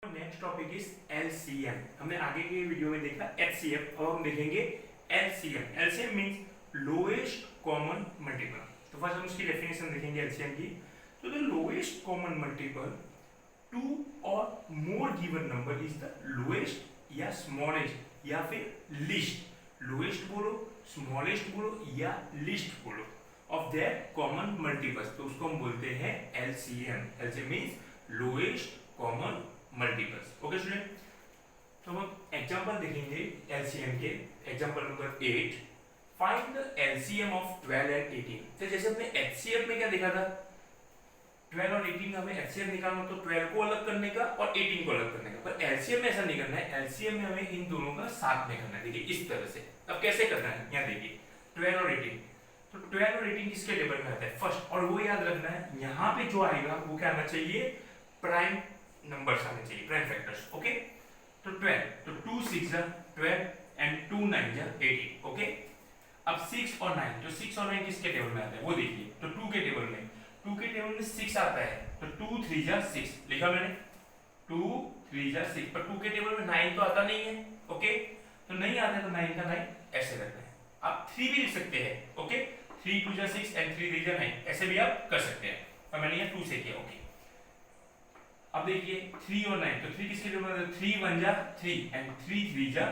Next topic is LCM. हमने आगे के वीडियो में देखा एचसीएफ, अब हम देखेंगे LCM. LCM means lowest common multiple. तो फर्स्ट हम उसकी डेफिनेशन देखेंगे एलसीएम की। तो the lowest common multiple two और more given number is the lowest या स्मॉलेस्ट या फिर लीस्ट। लोएस्ट बोलो, स्मॉलेस्ट बोलो या लीस्ट बोलो ऑफ देयर कॉमन मल्टीपल्स, तो उसको हम बोलते हैं LCM. LCM means lowest common multiples. Okay student, तो हम एग्जांपल देखेंगे एलसीएम के। Example number 8, find the LCM of 12 and 18। तो जैसे हमने एचसीएफ में क्या देखा था, 12 और 18 हमें एचसीएफ निकालना, तो 12 को अलग करने का और 18 को अलग करने का। पर एलसीएम में ऐसा नहीं करना है, एलसीएम में हमें इन दोनों का साथ में करना है। देखिए इस तरह से। अब कैसे करना है, यहाँ देखिए 12 और 18। तो 12 और 18 किसके टेबल में आता है, फर्स्ट। और वो याद रखना है, यहाँ पे जो आएगा वो क्या आना चाहिए, प्राइम नंबर्स आने चाहिए, प्राइम फैक्टर्स। ओके, तो 12, तो 2 6 12 एंड 2 9 18। ओके, अब 6 और 9, तो 6 और 9 किसके टेबल में आता है वो देखिए। तो 2 के टेबल में, 2 के टेबल में 6 आता है, तो 2 3 6 लिखा मैंने, 2 3 6। पर 2 के टेबल में 9 तो आता नहीं है। ओके, तो नहीं आता है तो 9 का 9 ऐसे रखना है। आप 3 भी लिख सकते हैं। ओके, 3 2 6 एंड 3 3 9, ऐसे भी आप कर सकते हैं, पर मैंने यहाँ 2 से किया। ओके, अब देखिए 3 और 9, तो 3 किसके टेबल में, 3 1 3 एंड 3 3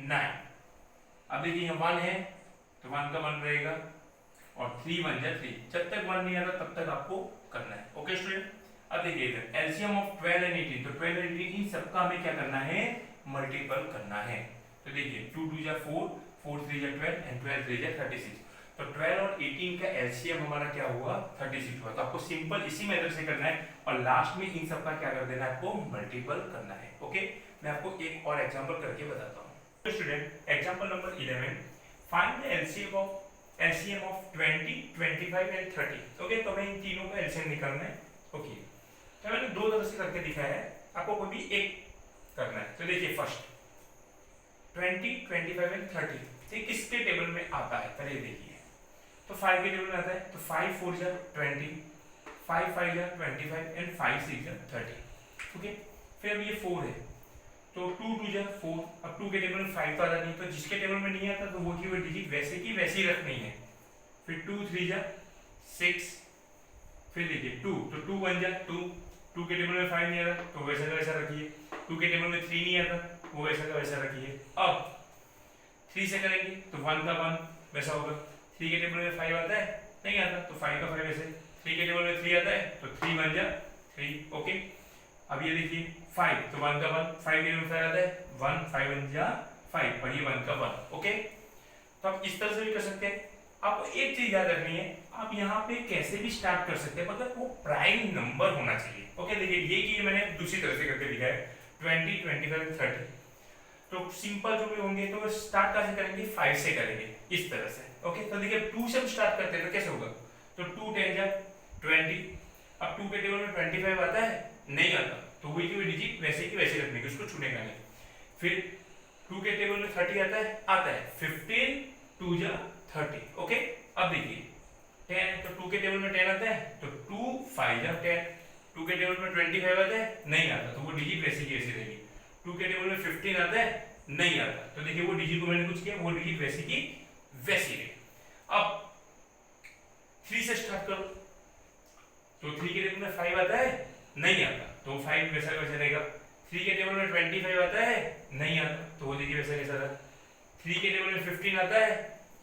9। अब देखिए यहाँ 1 है तो 1 का 1 रहेगा और 3 1 3। जब तक 1 नहीं आता तब तक आपको करना है। ओके स्टूडेंट, अब देखिए इधर एलसीएम ऑफ 12 एंड 18। तो 12 एंड 18 इन सबका हमें क्या करना है, मल्टीपल करना है। तो देखिए 2 2 4 4 3 12 एंड 12 3 36। तो 12 और 18 का एलसीएम हमारा क्या हुआ, 36 हुआ। तो आपको सिंपल इसी मेथड से करना है और लास्ट में इन सबका क्या कर देना है, आपको मल्टीपल करना है। ओके, मैं आपको एक और एग्जांपल करके बताता हूं। तो student example number 11, find the LCM of 20 25 and 30। Okay, तो हमें इन तीनों का एलसीएम निकालना है। ओके, तो मैंने दो तरह से करके दिखाया है, आपको कोई भी एक करना है। तो देखिए फर्स्ट 20 25 एंड 30 ये किसके टेबल में आता है, पहले देखिए। तो 5 के टेबल में आता है, तो 5 4 20, 5 5 25 एंड 5 6 30। ओके, फिर ये 4 है, तो 2 2 4। अब 2 के टेबल में 5 तो आता नहीं, तो जिसके टेबल में नहीं आता तो वो की वो डिजिट वैसे की वैसी रखनी है। फिर 2 3 6, फिर देखिए 2, तो 2 1 2। 2 के टेबल में 5 नहीं आता तो वैसा का वैसा रखिए। 2 के टेबल में 3 नहीं आता वो वैसा का वैसा रखिए। अब 3 से करेंगे तो 1 का 1 वैसा होगा। 3 के टेबल में 5 आता है, नहीं आता तो 5 का 5 वैसे। 3 के टेबल में 3 आता है तो 3 1 3। ओके, अब ये देखिए 5, तो 1 का 1, 5 के टेबल में 5 आता है 1 5 1 5 और ये 1 का 1। ओके, तो आप इस तरह से भी कर सकते हैं। आपको एक चीज याद रखनी है, आप यहाँ पे कैसे भी स्टार्ट कर सकते हैं, मतलब वो प्राइम नंबर होना चाहिए। ओके, देखिए ये की मैंने दूसरी तरह से करके दिखाया है, 20 25 30। तो सिंपल जो भी होंगे तो स्टार्ट कैसे करेंगे, 5 से करेंगे इस तरह से। ओके, तो देखिए 2 से हम स्टार्ट करते हैं तो कैसे होगा, तो 2 10 20। अब 2 के टेबल में 25 आता है, नहीं आता तो वही की डिजिट वैसे की वैसे रखने की, उसको छूनेगा नहीं। फिर 2 के टेबल में 30 आता है 15 2 30। ओके, अब देखिए 10, तो 2 के टेबल में 10 आता है तो 2 5 10। 2 के टेबल में 25 आता है, नहीं आता तो वो डिजिट वैसे की वैसी रहेगी। 2 के टेबल में 15 आता है, नहीं आता तो देखिए वो डिजिट को मैंने कुछ किया, वो डिजिट वैसी की वैसी रही। अब 3 से स्टार्ट करो, तो 3 के टेबल में 5 आता है, नहीं आता तो 5 वैसा वैसा रहेगा। 3 के टेबल में 25 आता है, नहीं आता तो वो देखिए वैसा कैसा रहा। 3 के टेबल में 15 आता है,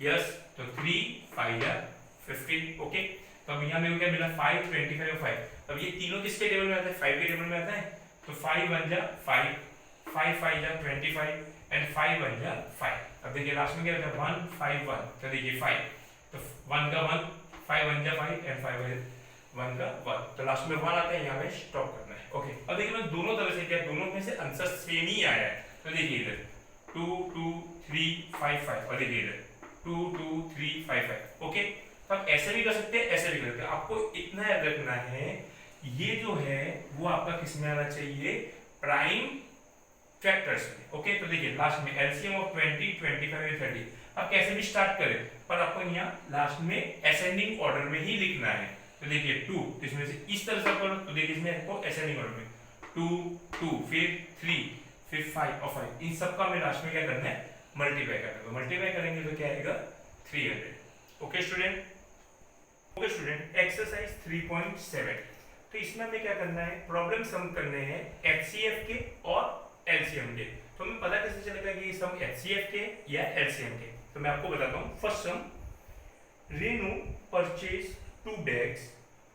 यस, तो 3 5 15। ओके, तो अब यहाँ मेरे को क्या मिला, 5 25 और 5। अब ये तीनों किसके टेबल में आता है, 5 के टेबल में आता है, तो 5 1 5 5 5 25 एंड 5 1 5। अब देखिए लास्ट में क्या होता है, 1 5 1। तो देखिए 5, तो 1 का 1 5 1 5 एंड 5 1 का 1। तो लास्ट में 1 आता है, यहाँ पे स्टॉप करना है। ओके, अब देखिए मैं दोनों तरह से किया, दोनों में से आंसर सेम ही आया है। तो देखिए इधर 2 2 3 5 5 और देखिए इधर 2 2 3 5 5। ओके, तो आप ऐसे भी कर सकते हैं, ऐसे भी कर सकते हैं। आपको इतना याद रखना है, ये जो है वो आपका किस में आना चाहिए, प्राइम फैक्टर्स में। ओके, तो देखिए लास्ट में एलसीएम ऑफ 20 25 एंड 30। आप कैसे भी स्टार्ट करें, पर आपको यहाँ लास्ट में असेंडिंग ऑर्डर में ही लिखना है। तो देखिए 2, इसमें से इस तरह से करो तो देखिए इसमें आपको असेंडिंग ऑर्डर में 2 2 फिर 3 फिर 5 और 5, इन सब का हमें लास्ट में क्या करना है, मल्टीप्लाई करना है। तो मल्टीप्लाई करेंगे तो क्या आएगा 300। Okay student, okay student, exercise 3.7। तो इसमें हमें क्या करना है, प्रॉब्लम सम करने हैं एचसीएफ के और एलसीएम के। तो हमें पता कैसे चलेगा कि सम एचसीएफ के या एलसीएम के, तो मैं आपको बताता हूँ। First sum, Renu purchase 2 bags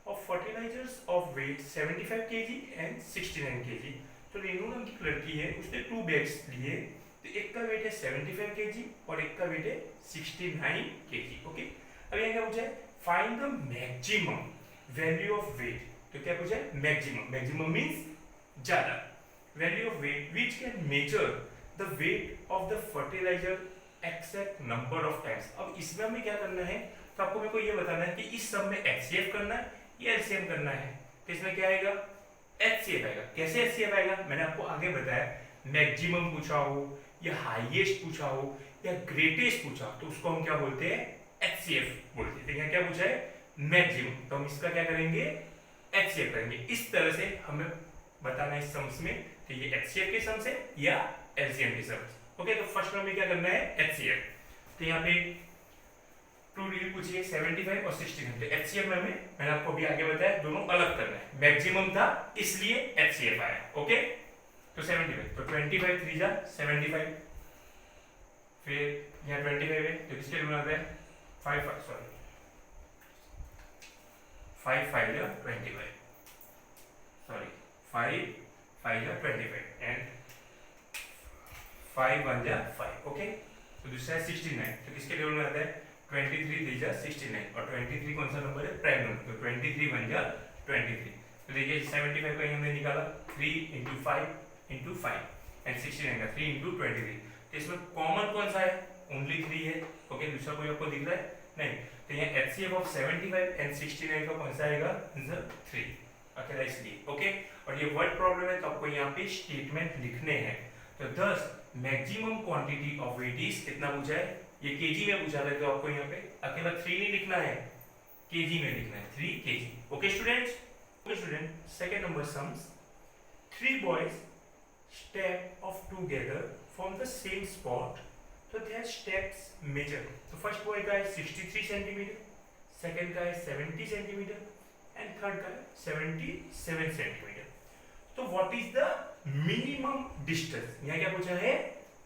of fertilizers of weight 75 kg and 69 kg। तो रेनू नाम की लड़की है, उसने 2 bags लिए, तो एक का वेट है 75 kg और एक का वेट है 69 kg। ओके, अब यहाँ क्या पूछा है, find the maximum value of weight. तो क्या पूछा है, मैक्सिमम, मैक्सिमम मींस ज्यादा, value of weight which can measure the weight of the fertilizer except number of times. अब इसमें हमें क्या करना है, तो आपको मेरे को ये बताना है कि इस सब में एचसीएफ करना है या एलसीएम करना है। तो इसमें क्या आएगा, एचसीएफ आएगा। कैसे एचसीएफ आएगा, मैंने आपको आगे बताया, मैक्सिमम पूछा हो या हाईएस्ट पूछा हो या ग्रेटेस्ट पूछा तो उसको हम क्या बोलते हैं, एचसीएफ बोलते हैं। तो यहाँ क्या पूछा है, मैक्सिमम, तो हम इसका क्या करेंगे, एचसीएफ करेंगे। इस तरह से हमें बताना है इस सम्स में, तो ये एचसीएफ के सम्स है या एलसीएम के सम्स। ओके, तो फर्स्ट में हमें क्या करना है, एचसीएफ। तो यहाँ पे 2 डिजिट पूछिए 75 और 69। तो एचसीएफ में हमें, मैंने आपको अभी आगे बताया, दोनों अलग करना है। मैक्सिमम था इसलिए एचसीएफ आया। ओके, तो 75, तो 25 3 जा 75, फिर यहाँ 25 है तो किसके रूल आता है 5 5 सॉरी 5 5 जा 25, सॉरी 5 5 जा 25 एंड 5 1 जा 5। ओके, तो दूसरा है 69, तो किसके टेबल में आता है 23 3 जा 69 और 23 कौन सा नंबर है, प्राइम नंबर, तो 23 1 जा 23। तो देखिए 75 का हमने निकाला 3 into 5 into 5 एंड 69 का 3 into 23। तो इसमें कॉमन कौन सा है, ओनली 3 है। ओके, दूसरा कोई आपको दिख रहा है नहीं, तो यहाँ एचसीएफ ऑफ 75 एंड 69 का कौन सा आएगा, आंसर 3 अकेला इसलिए। ओके, और ये वर्ड प्रॉब्लम है तो आपको यहाँ पे स्टेटमेंट लिखने हैं। तो 10 maximum quantity of weight is, कितना पूछा है, ये केजी में पूछा था, तो आपको यहाँ पे अकेला 3 नहीं लिखना है, केजी में लिखना है, 3 KG. Okay students, okay student, second number sums, 3 boys step off together from the same spot, so their steps measure। तो फर्स्ट बॉय का है 63 सेंटीमीटर, सेकंड का है 70 सेंटीमीटर एंड थर्ड का है 77 सेंटीमीटर। तो what is the minimum distance, यहाँ क्या पूछा है,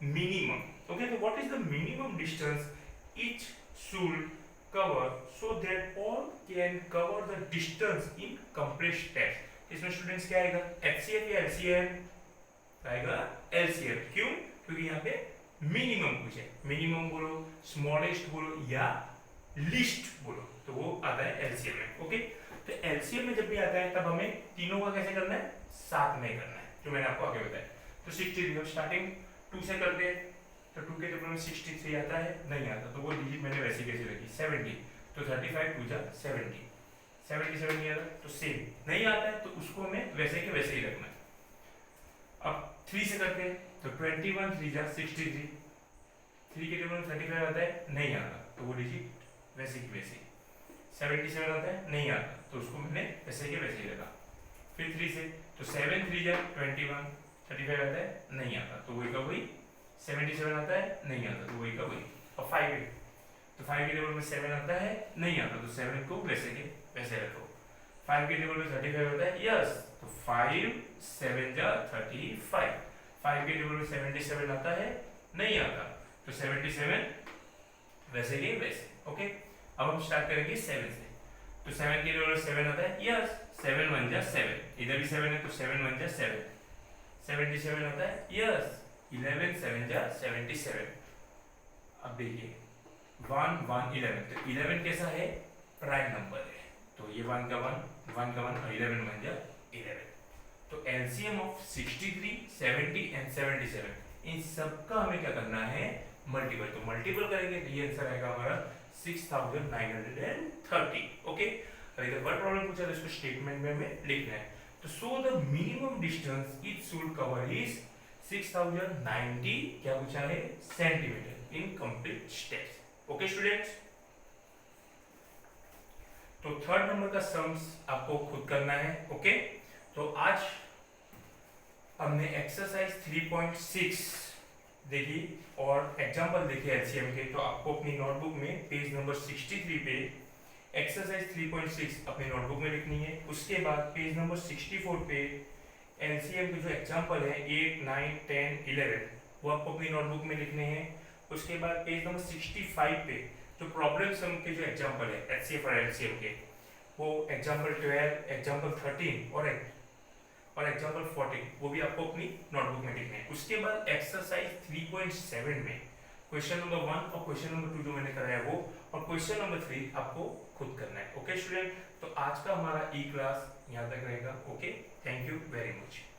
मिनिमम। ओके, तो what is the minimum distance each should cover so that all can cover the distance in compressed steps। इसमें स्टूडेंट्स क्या आएगा, HCF या LCM आएगा, LCM। क्यों, क्योंकि यहाँ पे मिनिमम पूछे, मिनिमम बोलो, स्मॉलेस्ट बोलो या लीस्ट बोलो, तो वो आता है LCM में। ओके, तो LCM में जब भी आता है तब हमें तीनों का कैसे करना है, साथ में करना है, जो मैंने आपको आगे बताया। तो 63 स्टार्टिंग 2 से करते हैं, तो 2 के टेबल में 63 आता है, नहीं आता, तो वो डिजिट मैंने वैसे कैसे रखी 70, तो 35 2 जा 70, 77 नहीं आता, तो सेम नहीं आता है तो उसको हमें वैसे के वैसे ही रखना है। अब 3 से करते हैं, तो 21 3 जा 63, 3 के टेबल में 35 आता है, नहीं आता, तो वो डिजिट वैसे की वैसे। 77 आता है, नहीं आता, तो उसको मैंने वैसे के वैसे ही रखा। फिर 3 से, तो 7 3 जा 21, 35 आता है, नहीं आता, तो वही का वही। 77 आता है, नहीं आता, तो वही का वही। और 5 है, तो 5 के टेबल में 7 आता है, नहीं आता, तो 7 को वैसे के वैसे रखो। 5 के टेबल में 35 होता है, यस, तो 5 7 जा 35। 5 के टेबल में 77 आता है, नहीं आता, तो 77 वैसे के वैसे। ओके, अब हम स्टार्ट करेंगे 7 से, तो 7 के टेबल में 7 आता है, यस, 7 1 जा 7, इधर भी 7 है तो 7 1 जा 7। 77 आता है, यस, 11 7 जा 77। अब देखिए 1 1 11, तो 11 कैसा है, प्राइम नंबर है, तो ये 1 का 1 1 का 1 और 11 1 जा 11। तो एलसीएम ऑफ 63 70 एंड 77, इन सब का हमें क्या करना है, मल्टीपल। तो मल्टीपल करेंगे तो ये आंसर आएगा हमारा 6930। ओके, अगर वर्ड प्रॉब्लम पूछा तो इसको स्टेटमेंट में हमें लिखना है। तो so the minimum distance it should cover is 6090, क्या पूछा है, centimetre in complete steps. Okay students, तो थर्ड नंबर का सम्स आपको खुद करना है। ओके, तो आज हमने एक्सरसाइज 3.6 देखी और एग्जाम्पल देखे एलसीएम के, तो आपको अपनी नोटबुक में पेज नंबर 63 पे एक्सरसाइज 3.6 अपनी नोटबुक में लिखनी है। उसके बाद पेज नंबर 64 पे एलसीएम के जो एग्जाम्पल है 8, 9, 10, 11 वो आपको अपनी नोटबुक में लिखने हैं। उसके बाद पेज नंबर 65 पे जो प्रॉब्लम सम के जो एग्जाम्पल है एचसीएफ और एलसीएम के, वो एग्जाम्पल 12, एग्जाम्पल 13 और एग्जाम्पल 14 वो भी आपको अपनी नोटबुक में लिखना है। उसके बाद एक्सरसाइज 3.7 में क्वेश्चन नंबर 1 और क्वेश्चन नंबर 2 जो मैंने कराया वो, और क्वेश्चन नंबर 3 आपको खुद करना है। ओके स्टूडेंट, तो आज का हमारा ई क्लास यहाँ तक रहेगा। Okay, thank you very much.